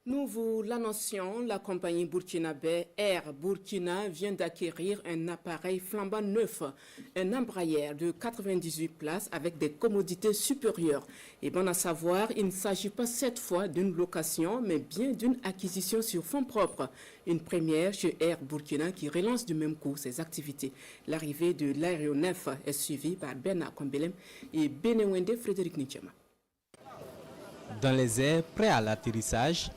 Nous vous l'annoncions, la compagnie burkinabé Air Burkina vient d'acquérir un appareil flambant neuf, un Embraer de 98 places avec des commodités supérieures. Et bon à savoir, il ne s'agit pas cette fois d'une location, mais bien d'une acquisition sur fonds propres. Une première chez Air Burkina qui relance du même coup ses activités. L'arrivée de l'aéronef est suivie par Bernard Kombelem et Benewende Frédéric Nichema. Dans les airs prêts à l'atterrissage,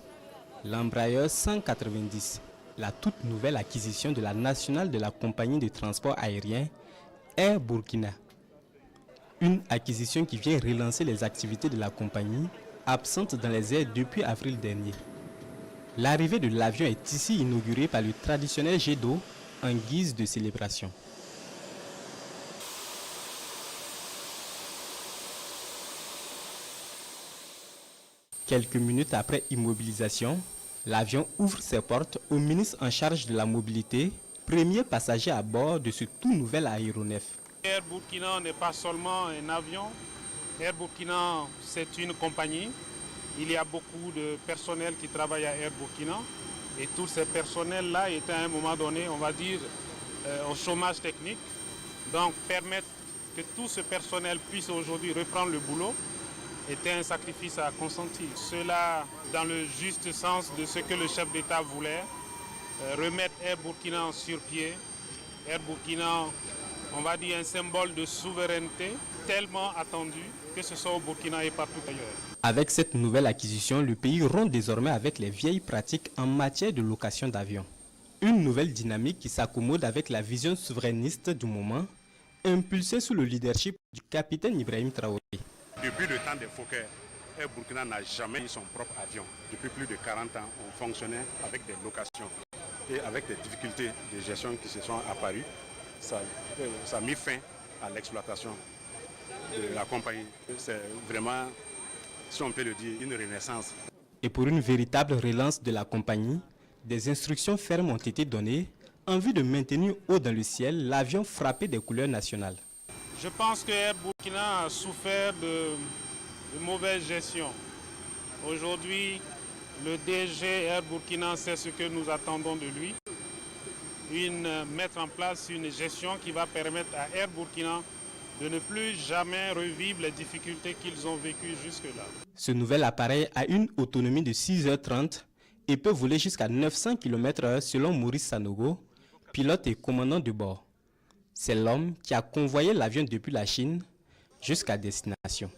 l'Embraer 190, la toute nouvelle acquisition de la nationale de la compagnie de transport aérien Air Burkina. Une acquisition qui vient relancer les activités de la compagnie, absente dans les airs depuis avril dernier. L'arrivée de l'avion est ici inaugurée par le traditionnel jet d'eau en guise de célébration. Quelques minutes après immobilisation, l'avion ouvre ses portes au ministre en charge de la mobilité, premier passager à bord de ce tout nouvel aéronef. Air Burkina n'est pas seulement un avion. Air Burkina, c'est une compagnie. Il y a beaucoup de personnel qui travaille à Air Burkina. Et tous ces personnels-là étaient à un moment donné, on va dire, au chômage technique. Donc permettre que tout ce personnel puisse aujourd'hui reprendre le boulot était un sacrifice à consentir. Cela dans le juste sens de ce que le chef d'État voulait, remettre Air Burkina sur pied. Air Burkina, on va dire un symbole de souveraineté tellement attendu, que ce soit au Burkina et partout ailleurs. Avec cette nouvelle acquisition, le pays rompt désormais avec les vieilles pratiques en matière de location d'avions. Une nouvelle dynamique qui s'accommode avec la vision souverainiste du moment, impulsée sous le leadership du capitaine Ibrahim Traoré. Depuis le temps des Fokker, Air Burkina n'a jamais eu son propre avion. Depuis plus de 40 ans, on fonctionnait avec des locations. Et avec des difficultés de gestion qui se sont apparues, ça a mis fin à l'exploitation de la compagnie. C'est vraiment, si on peut le dire, une renaissance. Et pour une véritable relance de la compagnie, des instructions fermes ont été données en vue de maintenir haut dans le ciel l'avion frappé des couleurs nationales. Je pense que Air Burkina a souffert de mauvaise gestion. Aujourd'hui, le DG Air Burkina sait ce que nous attendons de lui. Mettre en place une gestion qui va permettre à Air Burkina de ne plus jamais revivre les difficultés qu'ils ont vécues jusque-là. Ce nouvel appareil a une autonomie de 6h30 et peut voler jusqu'à 900 km/h selon Maurice Sanogo, pilote et commandant de bord. C'est l'homme qui a convoyé l'avion depuis la Chine jusqu'à destination.